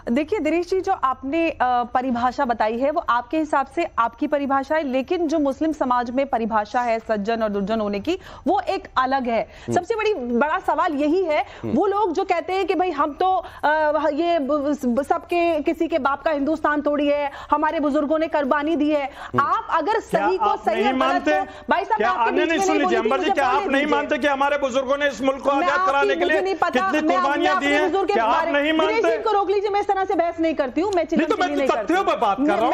देखिए दिनेश जी, जो आपने परिभाषा बताई है वो आपके हिसाब से आपकी परिभाषा है, लेकिन जो मुस्लिम समाज में परिभाषा है सज्जन और दुर्जन होने की वो एक अलग है। सबसे बड़ा सवाल यही है, वो लोग जो कहते हैं कि भाई हम तो ये सबके किसी के बाप का हिंदुस्तान थोड़ी है, हमारे बुजुर्गों ने कुर्बानी दी है। आप अगर सही को सही और गलत को, भाई साहब आपके बीच में नहीं बोली थी, मुझे क्या आप नहीं मानते कि हमारे बुजुर्गों ने इस मुल्क को आजाद कराने के लिए कितनी कुर्बानियां दी हैं? क्या आप नहीं मानते? को रोक लीजिए, मैं इस तरह से बहस नहीं करती हूँ, मैं तथ्यों पर बात कर रहा हूँ।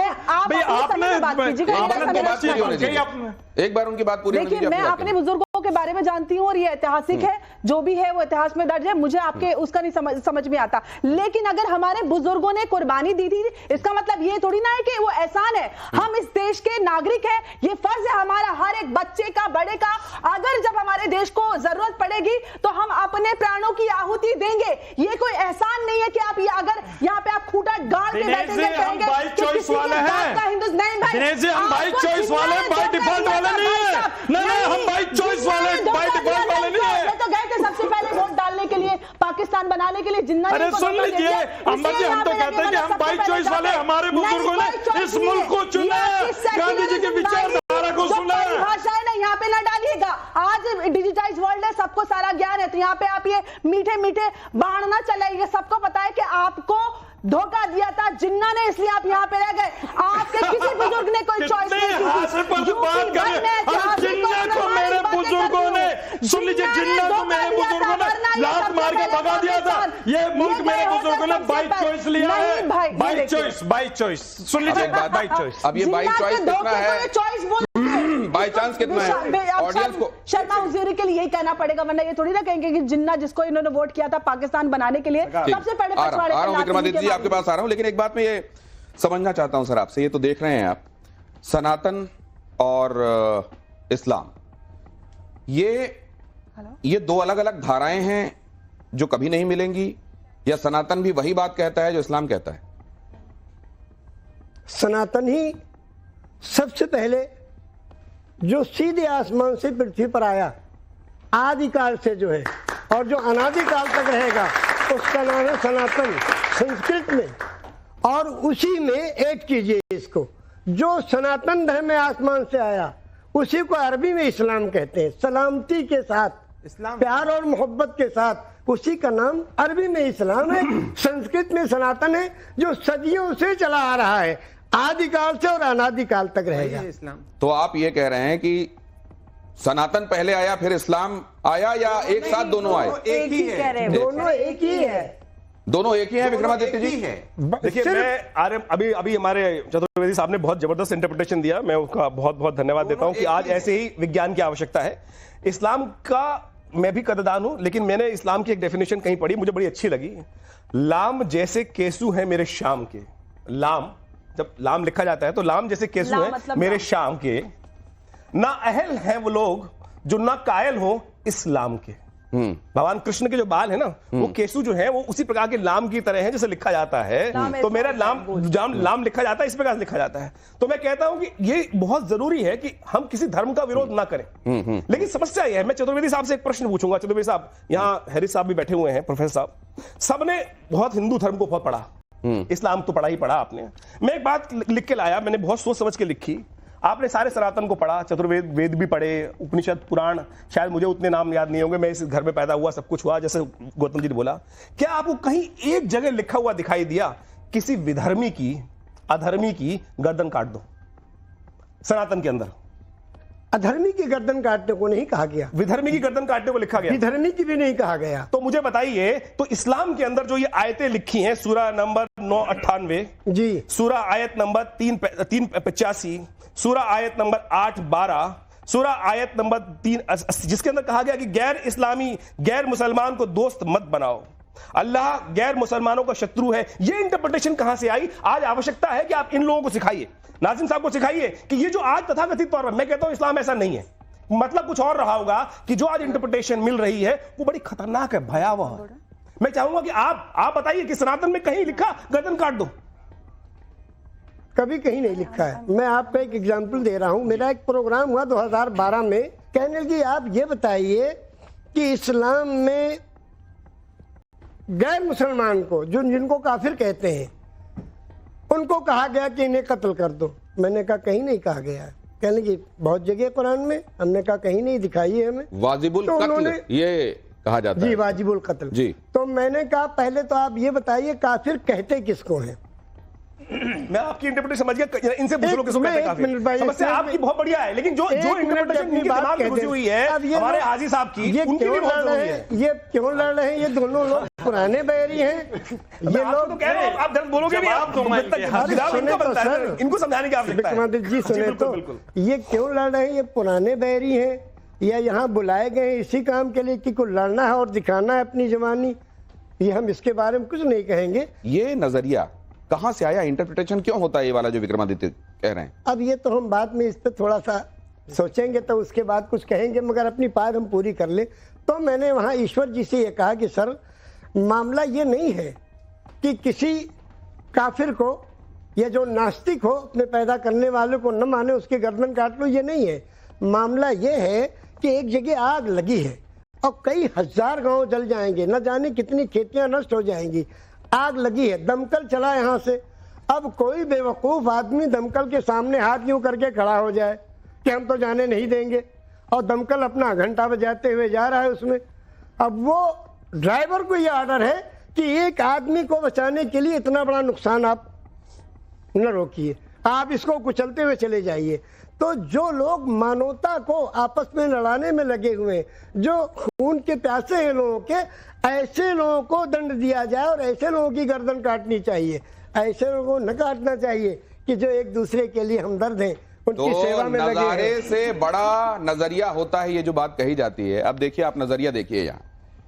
एक बार उनकी बात पूरी। देखिए मैं अपने बुजुर्गों के बारे में जानती हूँ और ये ऐतिहासिक है, जो भी है वो इतिहास में दर्ज है, मुझे आपके उसका नहीं समझ में आता। लेकिन अगर हमारे बुजुर्गों ने कुर्बानी दी थी, इसका मतलब ये थोड़ी ना है कि वो एहसान है। हम इस देश के नागरिक हैं, ये फर्ज है हमारा, हर एक बच्चे का, बड़े का। अगर जब हमारे देश को जरूरत पड़ेगी तो हम अपने प्राणों की आहुति देंगे। ये कोई एहसान नहीं है कि आप अगर यहाँ पे आप खूंटा गाड़ के बैठेंगे, कहेंगे बाई चॉइस वाले हैं। दिनेश जी, हम बाई चॉइस वाले, बाई डिफॉल्ट वाले नहीं है। नहीं, हम बाई चॉइस वाले, बाई डिफॉल्ट वाले नहीं है। तो गए थे सबसे पहले वोट डालने के लिए, पाकिस्तान बनाने के लिए। जिन्ना अरे सुन लीजिए अम्बा जी, हम तो कहते हैं कि हम बाई चॉइस वाले, हमारे बुजुर्गों ने इस मुल्क को चुना, गांधी जी के विचारधारा को सुना। भाषा है ना, यहाँ पे ना डालिएगा। आज डिजिटाइज वर्ल्ड है, सबको सारा ज्ञान है, तो यहाँ पे आप ये मीठे मीठे बाण ना चलाइए। सबको पता है कि आपको धोखा दिया था जिन्ना ने, इसलिए आप यहाँ पे रह गए। आपके किसी बुजुर्ग ने कोई चॉइस नहीं की। जिन्ना को मेरे बुजुर्गों ने, सुन लीजिए, जिन्ना को मेरे बुजुर्गों ने लात मार के भगा दिया था। ये मुल्क मेरे बुजुर्गों ने बाई चॉइस लिया है। बाई चॉइस, बाई चॉइस, सुन लीजिए, बाई चॉइस। अब ये बाई चॉइस कितना है, बाई चांस कितना है ऑडियंस को? शर्मा हुजूरी के लिए यही कहना पड़ेगा, वरना ये थोड़ी ना कहेंगे कि जिन्ना जिसको इन्होंने वोट किया था पाकिस्तान बनाने के लिए, सबसे पहले विक्रमादित्य जी आपके पास आ रहा हूं। लेकिन एक बात मैं ये समझना चाहता हूं सर आपसे, ये तो देख रहे हैं आप, सनातन और इस्लाम, ये दो अलग अलग धाराएं हैं जो कभी नहीं मिलेंगी, या सनातन भी वही बात कहता है जो इस्लाम कहता है? सनातन ही सबसे पहले जो सीधे आसमान से पृथ्वी पर आया, आदिकाल से जो है, और जो अनादिकाल तक रहेगा, उसका नाम है सनातन संस्कृत में। और उसी में ऐड कीजिए इसको, जो सनातन धर्म में आसमान से आया, उसी को अरबी में इस्लाम कहते हैं। सलामती के साथ, प्यार और मोहब्बत के साथ, उसी का नाम अरबी में इस्लाम है। संस्कृत में सनातन है, जो सदियों से चला आ रहा है, आदिकाल से और अनादिकाल तक रहेगा इस्लाम। तो आप ये कह रहे हैं कि सनातन पहले आया फिर इस्लाम आया, या एक साथ दोनों आए? एक ही है, दोनों एक ही है, दोनों एक ही है विक्रमादित्य जी। देखिए मैं अभी हमारे चतुर्वेदी साहब ने बहुत जबरदस्त इंटरप्रिटेशन दिया, मैं उसका बहुत बहुत धन्यवाद देता हूं कि आज ऐसे ही विज्ञान की आवश्यकता है। इस्लाम का मैं भी कदरदान हूं, लेकिन मैंने इस्लाम की एक डेफिनेशन कहीं पढ़ी, मुझे बड़ी अच्छी लगी। लाम जैसे केसू है मेरे शाम के। लाम, जब लाम लिखा जाता है तो लाम जैसे केसू है मतलब मेरे शाम के। ना अहल हैं वो लोग जो ना कायल हो इस्लाम के। भगवान कृष्ण के जो बाल है ना, वो केसू जो है वो उसी प्रकार के लाम की तरह है जैसे लिखा जाता है। तो मेरा लाम लिखा जाता है, इस प्रकार से लिखा जाता है। तो मैं कहता हूं कि ये बहुत जरूरी है कि हम किसी धर्म का विरोध ना करें। लेकिन समस्या यह है, मैं चतुर्वेदी साहब से एक प्रश्न पूछूंगा। चतुर्वेदी साहब, यहाँ हैरिस साहब भी बैठे हुए हैं, प्रोफेसर साहब, सबने बहुत हिंदू धर्म को बहुत पढ़ा, इस्लाम तो पढ़ा ही पढ़ा आपने। मैं एक बात लिख के लाया, मैंने बहुत सोच समझ के लिखी। आपने सारे सनातन को पढ़ा, चतुर्वेद, वेद भी पढ़े, उपनिषद, पुराण, शायद मुझे उतने नाम याद नहीं होंगे, मैं इस घर में पैदा हुआ, सब कुछ हुआ, जैसे गौतम जी ने बोला। क्या आपको कहीं एक जगह लिखा हुआ दिखाई दिया किसी विधर्मी की, अधर्मी की गर्दन काट दो? सनातन के अंदर अधर्मी की गर्दन काटने को नहीं कहा गया, विधर्मी की गर्दन काटने को लिखा गया, विधर्मी की भी नहीं कहा गया। तो मुझे बताइए, तो इस्लाम के अंदर जो ये आयतें लिखी हैं, सूरा नंबर 998 जी, सूरा आयत नंबर 385, सूरा आयत नंबर 812, सूरा आयत नंबर 380, जिसके अंदर कहा गया कि गैर इस्लामी, गैर मुसलमान को दोस्त मत बनाओ, अल्लाह गैर मुसलमानों का शत्रु है। ये इंटरप्रिटेशन कहां से आई? आज आवश्यकता है कि आप इन लोगों को सिखाइए, नाज़िम साहब को सिखाइए कि ये जो आज तथाकथित तौर पर, मैं कहता हूं इस्लाम ऐसा नहीं है, मतलब कुछ और रहा होगा, कि जो आज इंटरप्रिटेशन मिल रही है वो बड़ी खतरनाक है, भयावह है। मैं चाहूंगा कि आप बताइए कि सनातन में कहीं लिखा गर्दन काट दो? कभी कहीं नहीं लिखा है। मैं आपको एक एग्जांपल दे रहा हूं। मेरा एक प्रोग्राम हुआ 2012 में, कहने लगी आप ये बताइए कि इस्लाम में गैर मुसलमान को जिनको काफिर कहते हैं उनको कहा गया कि इन्हें कत्ल कर दो। मैंने कहा कहीं नहीं कहा गया। कहने की बहुत जगह कुरान में, हमने कहा कहीं नहीं दिखाई है हमें। वाजिबुल तो कत्ल उन्होंने ये कहा जाता जी है। वाजिबुल कत्ल जी। तो मैंने कहा पहले तो आप ये बताइए काफिर कहते किसको हैं? मैं आपकी इंटरप्रिटेशन समझ गया, इनसे पूछ लो किसको कहते हैं एक मिनट भाई, काफिर। समस्या एक आपकी मिनट। बहुत बढ़िया है, लेकिन जो एक मिनट इंटरप्रिटेशन अपनी इनके बात दिमाग में कह घुसी दें। हुई है अब ये हमारे लोग- हाजी साहब की, ये उनकी भी क्यों बहुत लड़ रहे जरूरी है। हैं? ये क्यों लड़ रहे हैं? ये दोनों लोग पुराने बैरी हैं। ये आप लोग तो कह रहे हो, आप दर्द बोलोगे भी, आप जब तक हकदार इनका बनता है, सर। इनको समझाने की आवश्यकता है। विक्रमादित्य जी सुने बिल्कुल, तो बिल्कुल। ये क्यों लड़ रहे हैं? ये पुराने बैरी हैं या यहाँ बुलाए गए हैं इसी काम के लिए कि को लड़ना है और दिखाना है अपनी जवानी? ये हम इसके बारे में कुछ नहीं कहेंगे। ये नजरिया कहां से आया? इंटरप्रिटेशन क्यों होता है ये वाला जो विक्रमादित्य कह रहे हैं? अब ये तो हम बाद में इस पर थोड़ा सा सोचेंगे तो उसके बाद कुछ कहेंगे, मगर अपनी बात हम पूरी कर ले। तो मैंने वहाँ ईश्वर जी से ये कहा कि सर मामला ये नहीं है कि किसी काफिर को या जो नास्तिक हो अपने पैदा करने वाले को न माने उसकी गर्दन काट लो, ये नहीं है। मामला ये है कि एक जगह आग लगी है और कई हजार गांव जल जाएंगे, न जाने कितनी खेतियां नष्ट हो जाएंगी। आग लगी है, दमकल चला यहाँ से। अब कोई बेवकूफ आदमी दमकल के सामने हाथ यूं करके खड़ा हो जाए कि हम तो जाने नहीं देंगे, और दमकल अपना घंटा बजाते हुए जा रहा है उसमें। अब वो ड्राइवर को ये ऑर्डर है कि एक आदमी को बचाने के लिए इतना बड़ा नुकसान आप न रोकिए, आप इसको कुचलते हुए चले जाइए। तो जो लोग मानवता को आपस में लड़ाने में लगे हुए हैं, जो खून के प्यासे हैं लोगों के, ऐसे लोगों को दंड दिया जाए और ऐसे लोगों की गर्दन काटनी चाहिए। ऐसे लोगों को न काटना चाहिए कि जो एक दूसरे के लिए हमदर्द हैं, उनकी तो सेवा में लगे नजारे हैं। से बड़ा नजरिया होता है ये जो बात कही जाती है। अब देखिए आप नजरिया देखिए, यहाँ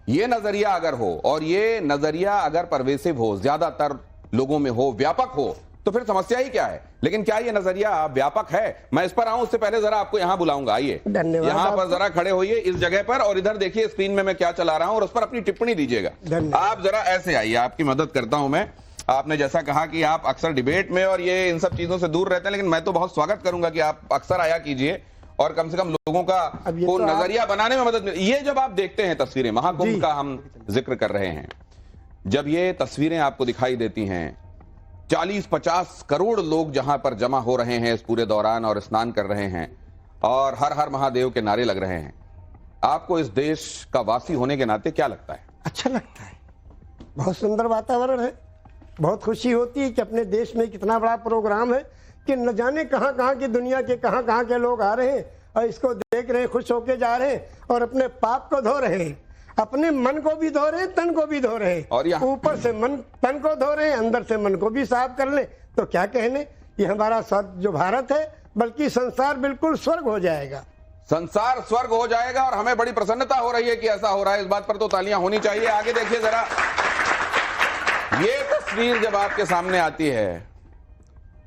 ये नजरिया अगर हो और ये नजरिया अगर परवेसिव हो, ज्यादातर लोगों में हो, व्यापक हो, तो फिर समस्या ही क्या है? लेकिन क्या ये नजरिया व्यापक है? मैं इस पर आऊं उससे पहले जरा आपको यहां बुलाऊंगा। आइए धन्यवाद यहां पर आपको। जरा खड़े होइए इस जगह पर और इधर देखिए स्क्रीन में मैं क्या चला रहा हूं और उस पर अपनी टिप्पणी दीजिएगा। धन्यवाद। आप जरा ऐसे आइए, आपकी मदद करता हूं मैं। आपने जैसा कहा कि आप अक्सर डिबेट में और ये इन सब चीजों से दूर रहते हैं, लेकिन मैं तो बहुत स्वागत करूंगा कि आप अक्सर आया कीजिए और कम से कम लोगों का अब ये को तो आप- नजरिया बनाने में मदद मिले। ये जब आप देखते हैं तस्वीरें, जी। महाकुंभ का हम जिक्र कर रहे हैं, जब ये तस्वीरें आपको दिखाई देती हैं, 40-50 करोड़ लोग जहां पर जमा हो रहे हैं इस पूरे दौरान और स्नान कर रहे हैं और हर हर महादेव के नारे लग रहे हैं, आपको इस देश का वासी होने के नाते क्या लगता है? अच्छा लगता है, बहुत सुंदर वातावरण है, बहुत खुशी होती है कि अपने देश में कितना बड़ा प्रोग्राम है कि न जाने कहाँ कहाँ की दुनिया के कहाँ के लोग आ रहे हैं और इसको देख रहे हैं, खुश होके जा रहे हैं और अपने पाप को धो रहे हैं, अपने मन को भी धो रहे हैं, तन को भी धो रहे हैं। और यहाँ- ऊपर से मन तन को धो रहे हैं, अंदर से मन को भी साफ कर ले तो क्या कहने। ये हमारा जो भारत है, बल्कि संसार बिल्कुल स्वर्ग हो जाएगा। संसार स्वर्ग हो जाएगा और हमें बड़ी प्रसन्नता हो रही है कि ऐसा हो रहा है। इस बात पर तो तालियां होनी चाहिए। आगे देखिए जरा, ये तस्वीर जब आपके सामने आती है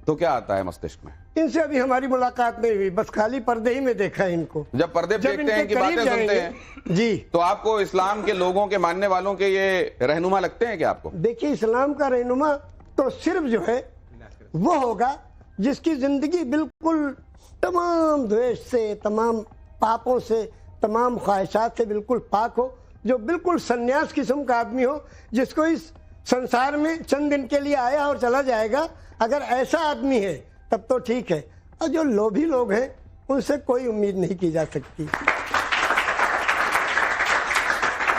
तो क्या आता है मस्तिष्क में? इनसे अभी हमारी मुलाकात नहीं हुई, बस खाली पर्दे ही में देखा है इनको। जब पर्दे जब देखते हैं इनके कि करीब बातें सुनते जाएंगे, हैं, जी, तो आपको इस्लाम के लोगों के मानने वालों के ये रहनुमा लगते हैं क्या आपको? देखिए इस्लाम का रहनुमा तो सिर्फ जो है वो होगा जिसकी जिंदगी बिल्कुल तमाम द्वेष से, तमाम पापों से, तमाम ख्वाहिशात से बिल्कुल पाक हो, जो बिल्कुल सन्यास किस्म का आदमी हो, जिसको इस संसार में चंद दिन के लिए आया और चला जाएगा। अगर ऐसा आदमी है तब तो ठीक है, और जो लोभी लोग हैं उनसे कोई उम्मीद नहीं की जा सकती।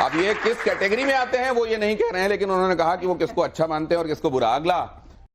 अब ये किस कैटेगरी में आते हैं वो ये नहीं कह रहे हैं, लेकिन उन्होंने कहा कि वो किसको अच्छा मानते हैं और किसको बुरा। अगला